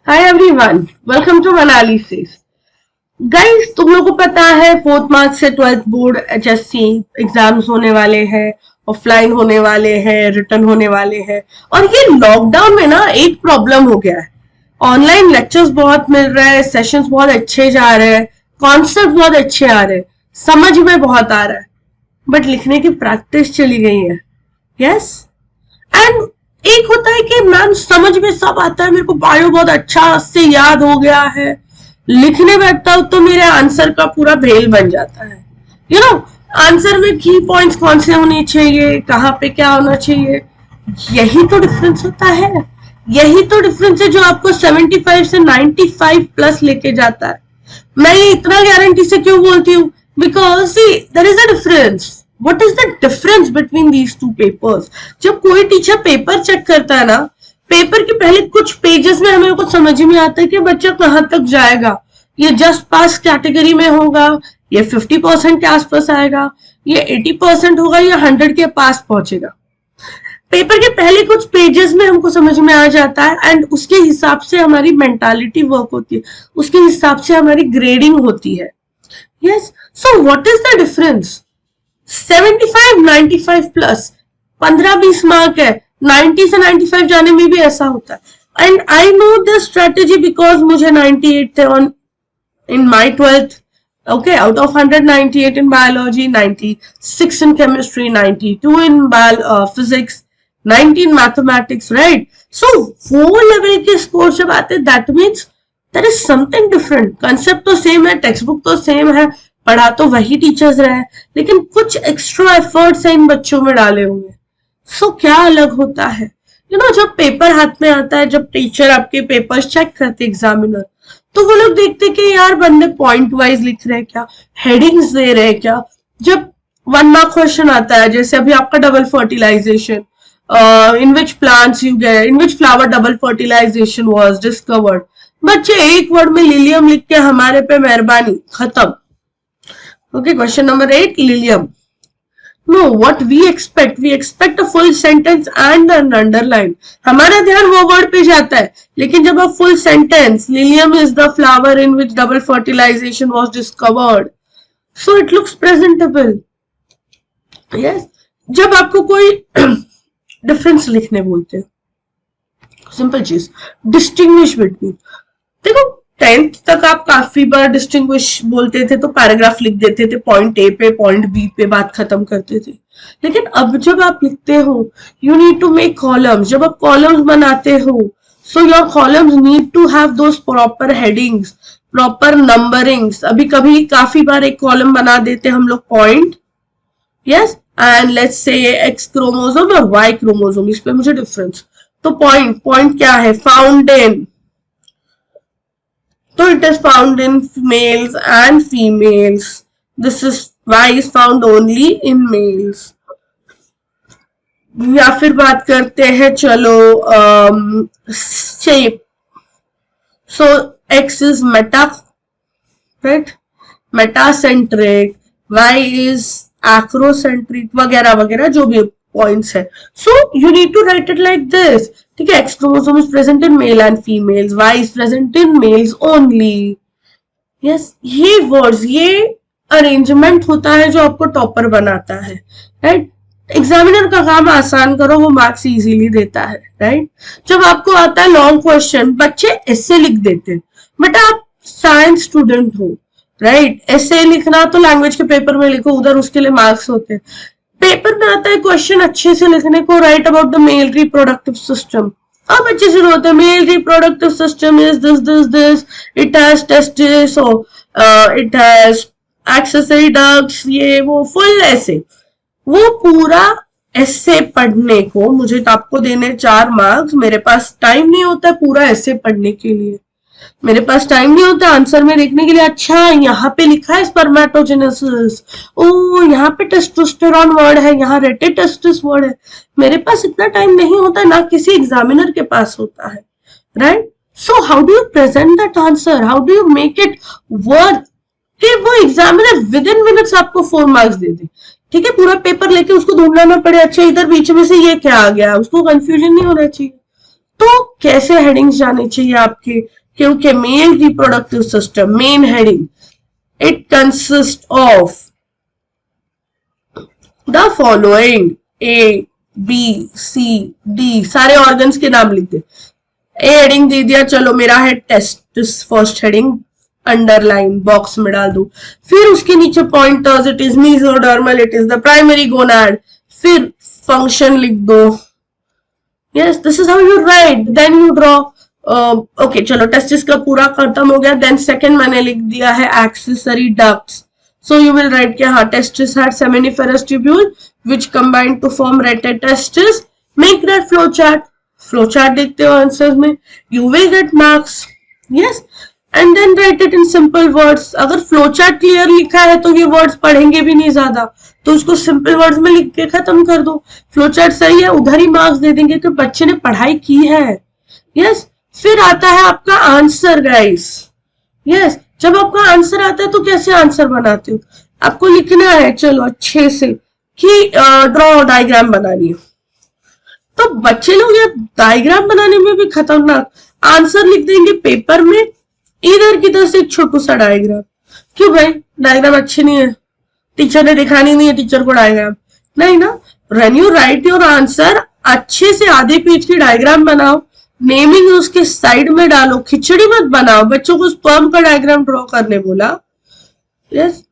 Hi everyone, welcome to Manali says. Guys, तुम लोगों को पता है 4 मार्च से 12th बोर्ड HSC एग्जाम्स होने वाले हैं, ऑफलाइन होने वाले हैं, रिटर्न होने वाले हैं। और ये लॉकडाउन में ना एक प्रॉब्लम हो गया है। ऑनलाइन लेक्चर्स बहुत मिल रहे हैं, सेशंस बहुत अच्छे जा रहे हैं, कॉन्सेप्ट बहुत अच्छे आ रहे हैं, समझ में बहुत आ रहा है, बट लिखने की प्रैक्टिस चली गई है। यस एंड एक होता है कि मैम समझ में सब आता है, मेरे को बायो बहुत अच्छा से याद हो गया है, लिखने बैठता हूं तो मेरे आंसर का पूरा भेल बन जाता है। यू नो, आंसर में की पॉइंट्स कौन से होने चाहिए, कहाँ पे क्या होना चाहिए, यही तो डिफरेंस होता है। यही तो डिफरेंस है जो आपको 75 से 95 प्लस लेके जाता है। मैं ये इतना गारंटी से क्यों बोलती हूँ? Because there is a difference. What is the difference between these two papers? जब कोई टीचर पेपर चेक करता है ना, पेपर के पहले कुछ पेजेस में हमें को समझ में आता है कि बच्चा कहाँ तक जाएगा। ये जस्ट पास कैटेगरी में होगा, ये 50% के आसपास आएगा, ये 80% होगा, या 100 के पास पहुंचेगा। पेपर के पहले कुछ पेजेस में हमको समझ में आ जाता है एंड उसके हिसाब से हमारी मेंटालिटी वर्क होती है, उसके हिसाब से हमारी ग्रेडिंग होती है। Yes, so what is the difference? 75 95 plus 15-20 mark है, 90 से 95 जाने में भी ऐसा होता है। And I know this strategy because मुझे 98 थे on in my 12th। okay, out of 198 in biology, 96 in chemistry, 92 in physics, 90 in mathematics, right? So वो लेवल के स्कोर जब आते हैं, that means there is something different. Concept तो same है, text book तो सेम है, पढ़ा तो वही टीचर्स रहे, लेकिन कुछ एक्स्ट्रा एफर्ट्स हैं इन बच्चों में डाले हुए। सो क्या अलग होता है? यू नो, जब पेपर हाथ में आता है, जब टीचर आपके पेपर्स चेक करते एग्जामिनर, तो वो लोग देखते कि यार बंदे पॉइंट वाइज लिख रहे हैं क्या, हेडिंग्स दे रहे हैं क्या। जब 1 मार्क क्वेश्चन आता है, जैसे अभी आपका double fertilization, in which plants you get, in which flower double fertilization was discovered, बच्चे एक वर्ड में लिलियम लिख के हमारे पे मेहरबानी, खत्म। Okay, question number 8, Lilium. No, what we expect a full sentence and an underline. हमारा ध्यान वो वर्ड पे जाता है, लेकिन जब आप full sentence, Lilium is the flower in which double fertilization was discovered, so it looks presentable. Yes, जब आपको कोई डिफरेंस लिखने बोलते हैं, सिंपल चीज, डिस्टिंग्विश बिटवीन। देखो 10th तक आप काफी बार डिस्टिंग्विश बोलते थे तो पैराग्राफ लिख देते थे, पॉइंट ए पे पॉइंट बी पे बात खत्म करते थे। लेकिन अब जब आप लिखते हो, you need to make columns. जब आप कॉलम्स बनाते हो, so your columns need to have those proper headings, proper numberings. अभी कभी काफी बार एक कॉलम बना देते हम लोग point, yes, and let's say x chromosome और वाई क्रोमोसोम, इस पे मुझे डिफरेंस। तो पॉइंट क्या है? Found in, so it is found in males and females. This is Y is found only in males. या फिर बात करते हैं, चलो shape. So X is meta, right? Metacentric. Y is acrocentric, वगैरह वगैरह जो भी पॉइंट्स है। So you need to write it like this. ठीक है, X chromosome is present in male and females, Y is present in males only. Yes, ये words, ये arrangement होता है जो आपको टॉपर बनाता है, राइट? एग्जामिनर का काम आसान करो, वो मार्क्स इजीली देता है, राइट? जब आपको आता है लॉन्ग क्वेश्चन, बच्चे ऐसे लिख देते हैं, बट आप साइंस स्टूडेंट हो, राइट? ऐसे लिखना तो लैंग्वेज के पेपर में लिखो, उधर उसके लिए मार्क्स होते हैं। पेपर में आता है क्वेश्चन अच्छे से लिखने को, right about the mail reproductive system. अब अच्छे से होता है, mail reproductive system is this this this, it has testis, it has accessory ducts, ये वो फुल ऐसे। वो पूरा ऐसे पढ़ने को मुझे तो आपको देने 4 मार्क्स, मेरे पास टाइम नहीं होता है पूरा ऐसे पढ़ने के लिए, मेरे पास टाइम नहीं होता आंसर में देखने के लिए। अच्छा, यहाँ पे लिखा है स्पर्मेटोजेनेसिस, ओ यहाँ पे टेस्टोस्टेरॉन वर्ड है, यहाँ रेटेटेस्टिस वर्ड है। मेरे पास इतना टाइम नहीं होता, ना किसी एग्जामिनर के पास होता है, right? So how do you present that answer, how do you make it worth कि वो एग्जामिनर विद इन मिनट्स आपको 4 मार्क्स दे दे। ठीक है, पूरा पेपर लेके उसको ढूंढना ना पड़े, अच्छा इधर बीच में से ये क्या आ गया, उसको कंफ्यूजन नहीं होना चाहिए। तो कैसे हेडिंग्स जाने चाहिए आपके, क्योंकि male reproductive system main heading it consist of the following A B C D, सारे ऑर्गन्स के नाम लिख दे। ए हेडिंग दे दिया, चलो मेरा है testis, first heading underline box में डाल दो। फिर उसके नीचे pointers, it is mesodermal, it is the primary gonad, फिर फंक्शन लिख दो। Yes, this is how you write, then you draw. Okay चलो टेस्टिस का पूरा खत्म हो गया। देन सेकंड मैंने लिख दिया है accessory ducts, so you will write कि हाँ testis had seminiferous tubule which combined to form rete testis, make that flow chart, flow chart देखते हो आंसर में, you will get marks, yes, and then write it in simple words। अगर flow chart clear लिखा है तो ये words पढ़ेंगे भी नहीं ज्यादा, तो उसको सिंपल वर्ड्स में लिख के खत्म कर दो। फ्लो चार्ट सही है, उधर ही मार्क्स दे देंगे कि बच्चे ने पढ़ाई की है। यस, फिर आता है आपका आंसर गाइस। यस, जब आपका आंसर आता है तो कैसे आंसर बनाते हो, आपको लिखना है चलो अच्छे से कि ड्रॉ डायग्राम बनानी है। तो बच्चे लोग यार डायग्राम बनाने में भी खतरनाक, आंसर लिख देंगे पेपर में, इधर की तरफ से एक छोटू सा डायग्राम। क्यों भाई, डायग्राम अच्छी नहीं है, टीचर ने दिखानी नहीं है टीचर को डायग्राम, नहीं ना। When you right your answer, अच्छे से आधे पेज की डायग्राम बनाओ, नेमिंग उसके साइड में डालो, खिचड़ी मत बनाओ। बच्चों को स्पर्म का डायग्राम ड्रॉ करने बोला, yes,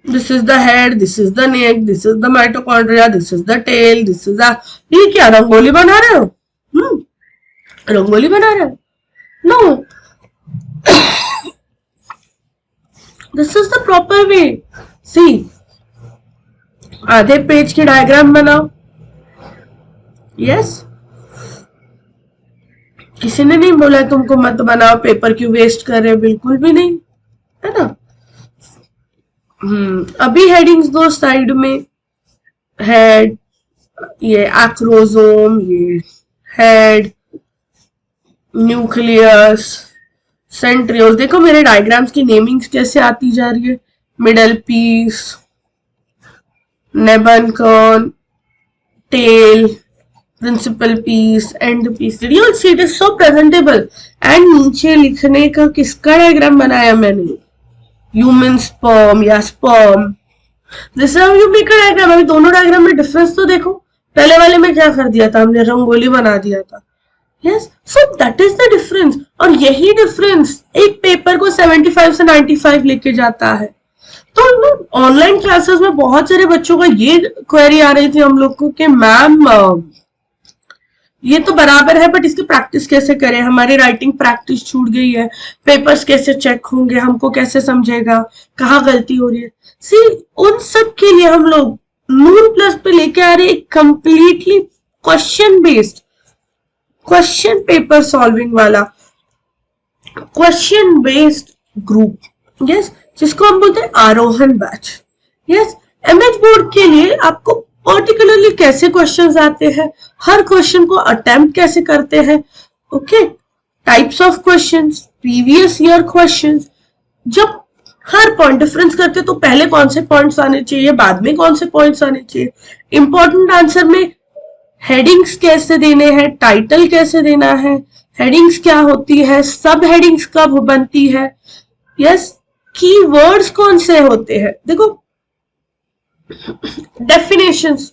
this is the head, this is the neck, this is the mitochondria, this is the tail, this is the, ये क्या रंगोली बना रहे हो? रंगोली बना रहे हो? No, this is the proper way. See, आधे पेज की डायग्राम बनाओ। यस, किसी ने नहीं बोला तुमको मत बनाओ, पेपर क्यों वेस्ट कर रहे हो, बिल्कुल भी नहीं, है ना। अभी हेडिंग्स दो साइड में, हेड, ये एक्रोसोम, ये हेड, न्यूक्लियस, सेंट्रियोल्स। देखो मेरे डायग्राम्स की नेमिंग्स कैसे आती जा रही है, मिडल पीस, नेबनकॉन, tail, principal piece, end piece. You will see it is so presentable. And नीचे लिखने का किसका डायग्राम बनाया मैंने, ह्यूमन स्पर्म या sperm. This how you make a diagram. अभी दोनों डायग्राम में डिफरेंस तो देखो, पहले वाले में क्या कर दिया था हमने, रंगोली बना दिया था। Yes, so that is the difference. और यही डिफरेंस एक पेपर को 75 से 95 लेके जाता है। तो ऑनलाइन क्लासेस में बहुत सारे बच्चों का ये क्वेरी आ रही थी हम लोग को कि मैम ये तो बराबर है बट इसकी प्रैक्टिस कैसे करें, हमारी राइटिंग प्रैक्टिस छूट गई है, पेपर्स कैसे चेक होंगे, हमको कैसे समझेगा, कहाँ गलती हो रही है। सी, उन सब के लिए हम लोग नून प्लस पे लेके आ रहे हैं completely question based, question paper solving वाला, क्वेश्चन बेस्ड ग्रुप, यस, जिसको हम बोलते हैं आरोहण बैच। यस, एमएच बोर्ड के लिए आपको पर्टिकुलरली कैसे क्वेश्चंस आते हैं, हर क्वेश्चन को अटेम्प्ट कैसे करते हैं, okay, types of questions, previous year questions, जब हर पॉइंट डिफरेंस करते तो पहले कौन से पॉइंट्स आने चाहिए, बाद में कौन से पॉइंट्स आने चाहिए, इंपॉर्टेंट आंसर में हेडिंग्स कैसे देने हैं, टाइटल कैसे देना है, हेडिंग्स क्या होती है, सब हेडिंग्स कब बनती है, यस, कीवर्ड्स कौन से होते हैं। देखो डेफिनेशंस,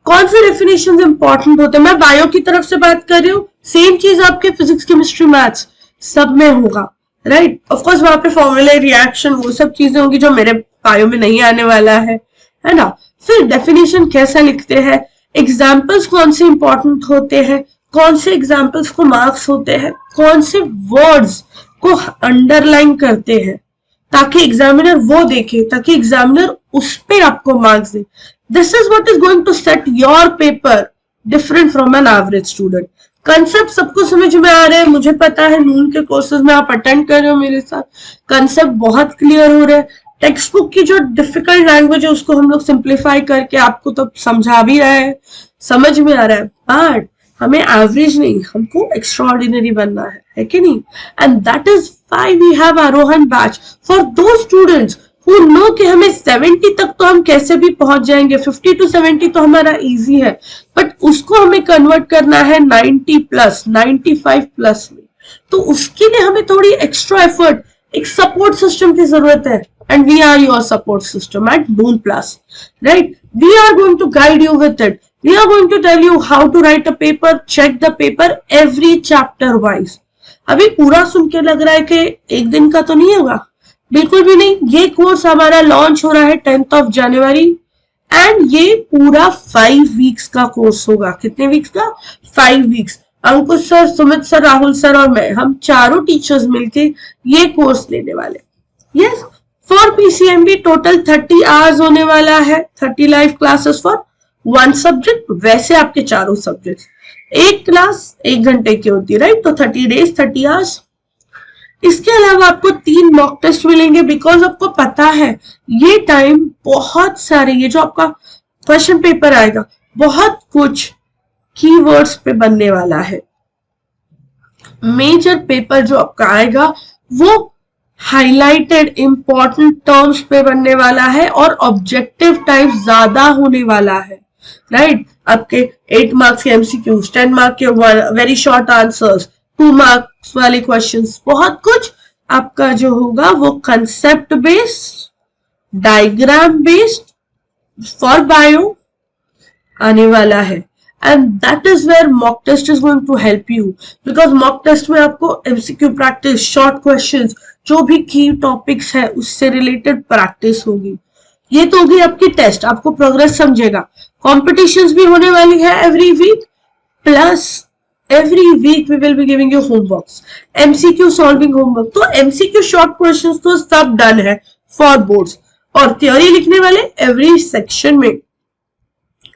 कौन से डेफिनेशंस इंपॉर्टेंट होते हैं, मैं बायो की तरफ से बात कर रही हूँ, सेम चीज आपके फिजिक्स, केमिस्ट्री, मैथ्स सब में होगा, राइट। ऑफ कोर्स वहां पे फॉर्मूला, रिएक्शन, वो सब चीजें होंगी जो मेरे बायो में नहीं आने वाला है ना। फिर डेफिनेशन कैसा लिखते हैं, एग्जाम्पल्स कौन से इंपॉर्टेंट होते हैं, कौन से एग्जाम्पल्स को मार्क्स होते हैं, कौन से वर्ड्स को अंडरलाइन करते हैं ताकि एग्जामिनर वो देखे, ताकि एग्जामिनर उस पे आपको मार्क्स दे। This is what is going to set your paper different from an average student. Concept सबको समझ में आ रहे हैं, मुझे पता है नून के कोर्सेज में आप अटेंड कर रहे हो मेरे साथ, कंसेप्ट बहुत क्लियर हो रहे हैं। टेक्स्ट बुक की जो डिफिकल्ट लैंग्वेज है उसको हम लोग सिंप्लीफाई करके आपको तो समझा भी रहे हैं, समझ में आ रहा है, बट हमें एवरेज नहीं, हमको एक्स्ट्राऑर्डिनरी बनना है कि नहीं। And that is why we have Aarohan batch for those students who know कि हमें 70 तक तो हम कैसे भी पहुंच जाएंगे, 50 to 70 तो हमारा इजी है, बट उसको हमें कन्वर्ट करना है 90 प्लस 95 प्लस में, तो उसके लिए हमें थोड़ी एक्स्ट्रा एफर्ट, एक सपोर्ट सिस्टम की जरूरत है, and we are your support system at Noon Plus, right? We are going to guide you with it. We are going to tell you how to write a paper, check the paper every chapter wise. अभी पूरा सुन के लग रहा है कि एक दिन का तो नहीं होगा, बिल्कुल भी नहीं। ये कोर्स हमारा लॉन्च हो रहा है 10th of January एंड ये पूरा 5 वीक्स का कोर्स होगा। कितने वीक्स का? 5 weeks. Ankush sir, Sumit sir, Rahul sir और मैं, हम चारों टीचर्स मिलके ये कोर्स लेने वाले। Yes, for PCMB total 30 hours होने वाला है, 30 लाइव क्लासेस फॉर 1 सब्जेक्ट। वैसे आपके चारों सब्जेक्ट एक क्लास 1 घंटे की होती है, राइट? तो 30 डेज 30 आवर्स। इसके अलावा आपको 3 मॉक टेस्ट मिलेंगे, बिकॉज आपको पता है ये टाइम बहुत सारे, ये जो आपका क्वेश्चन पेपर आएगा बहुत कुछ कीवर्ड्स पे बनने वाला है। मेजर पेपर जो आपका आएगा वो हाइलाइटेड इंपॉर्टेंट टर्म्स पे बनने वाला है और ऑब्जेक्टिव टाइप ज्यादा होने वाला है, राइट? आपके 8 मार्क्स के एमसीक्यूज, 10 मार्क के वेरी शॉर्ट आंसर्स, 2 मार्क्स वाले क्वेश्चंस, बहुत कुछ आपका जो होगा वो concept based, diagram based for bio आने वाला है। And that is where mock test is going to help you, because mock test में आपको एमसीक्यू प्रैक्टिस, शॉर्ट क्वेश्चंस, जो भी की टॉपिक्स है उससे रिलेटेड प्रैक्टिस होगी। ये तो होगी आपकी टेस्ट, आपको प्रोग्रेस समझेगा। कॉम्पिटिशंस भी होने वाली है every week, plus every week we will be giving you homeworks, MCQ solving homework. तो एमसीक्यू शॉर्ट क्वेश्चंस तो सब डन है फॉर बोर्ड्स, और थ्योरी लिखने वाले एवरी सेक्शन में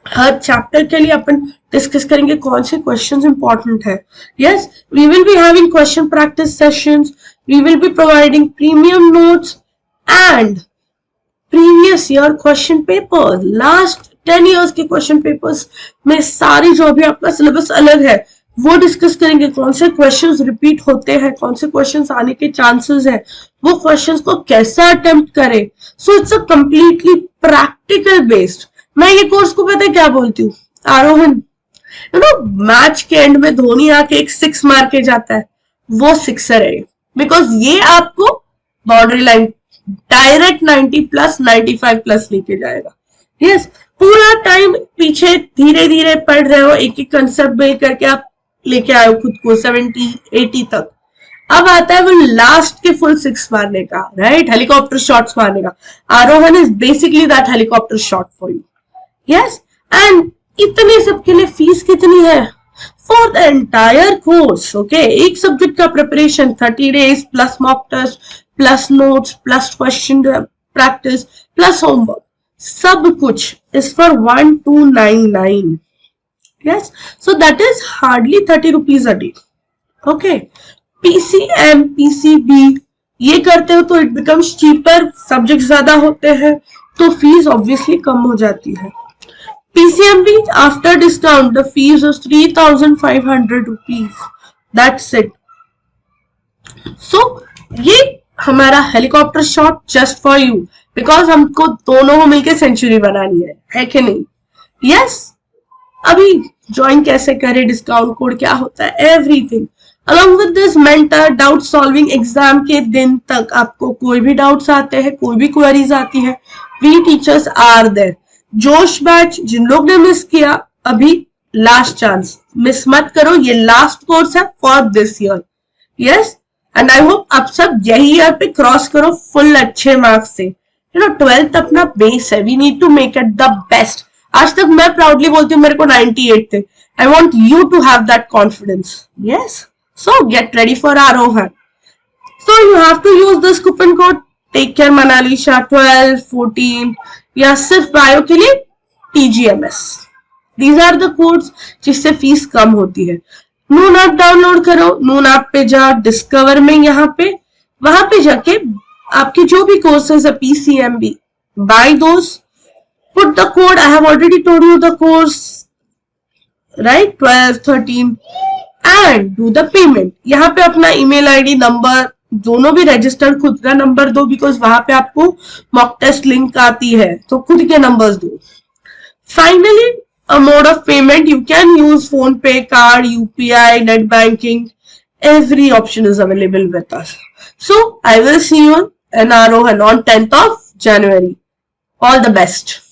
हर चैप्टर के लिए अपन डिस्कस करेंगे कौन से क्वेश्चंस इंपॉर्टेंट है। Yes, we will be having question practice sessions, we will be providing premium notes and previous year question papers, last 10 years के क्वेश्चन पेपर्स में सारी जो भी आपका सिलेबस अलग है वो डिस्कस करेंगे। कौन से क्वेश्चंस रिपीट होते हैं, कौन से क्वेश्चंस आने के चांसेस है, वो क्वेश्चंस को कैसा अटेम्प्ट करें। So it's a completely practical based. मैं ये कोर्स को पता है क्या बोलती हूँ, आरोहन, यू नो मैच के एंड में धोनी आके एक 6 मार के जाता है, वो सिक्सर है, बिकॉज ये आपको boundary line direct 90 plus 95 plus लेके जाएगा। यस, पूरा टाइम पीछे धीरे धीरे पढ़ रहे हो, एक एक कंसेप्ट बिल्ड करके आप लेके आए हो खुद को 70-80 तक। अब आता है वो लास्ट के फुल 6 मारने का, राइट? हेलीकॉप्टर शॉट्स मारने का। Aarohan is basically that helicopter shot for you. Yes, and इतने सबके लिए फीस कितनी है for the entire course? Okay, एक सब्जेक्ट का preparation 30 days plus mock test plus notes plus question practice plus homework, सब कुछ is for 1299। Yes, so that is hardly 30 rupees a day. Okay, PCM PCB ये करते हो तो it becomes cheaper, subject ज्यादा होते हैं तो फीस ऑब्वियसली कम हो जाती है। PCMB after discount the fees is 3,500 rupees. That's it. So ये हमारा helicopter shot just for you, because हमको दोनों को मिलकर सेंचुरी बनानी है कि नहीं? यस, अभी ज्वाइन कैसे करें, डिस्काउंट कोड क्या होता है, everything along with this mentor doubt solving. Exam के दिन तक आपको कोई भी डाउट्स आते हैं, कोई भी क्वेरीज आती है, वी टीचर्स आर देयर। जोश बैच, जिन लोग ने मिस किया, अभी लास्ट चांस, मिस मत करो, ये लास्ट कोर्स है for this year. Yes, and I hope आप सब यही ईयर पे क्रॉस करो फुल अच्छे मार्क्स से। यू नो 12th अपना बेस है, we need to make it the best. आज तक मैं प्राउडली बोलती हूँ मेरे को 98 थे। I want you to have that confidence. Yes, so get ready for Aarohan. So you have to use this coupon code take care Manalisha 12, 14 या सिर्फ बायो के लिए TGMS। These are the codes जिससे फीस कम होती है। नून ऐप डाउनलोड करो, नून app पे जाओ, डिस्कवर में यहाँ पे, वहां पे जाके आपके जो भी कोर्सेज है PCMB, buy those, put the code, I have already told you the course, right, 12, 13 and do the payment. यहाँ पे अपना ईमेल ID, नंबर दोनों भी रजिस्टर खुद का नंबर दो, बिकॉज वहां पे आपको मॉक टेस्ट लिंक आती है, तो खुद के नंबर्स दो. Finally, a mode of payment, you can use phone pay, card, UPI, net banking. Every option is available with us. So I will see you in Arohan on 10th of January. All the best.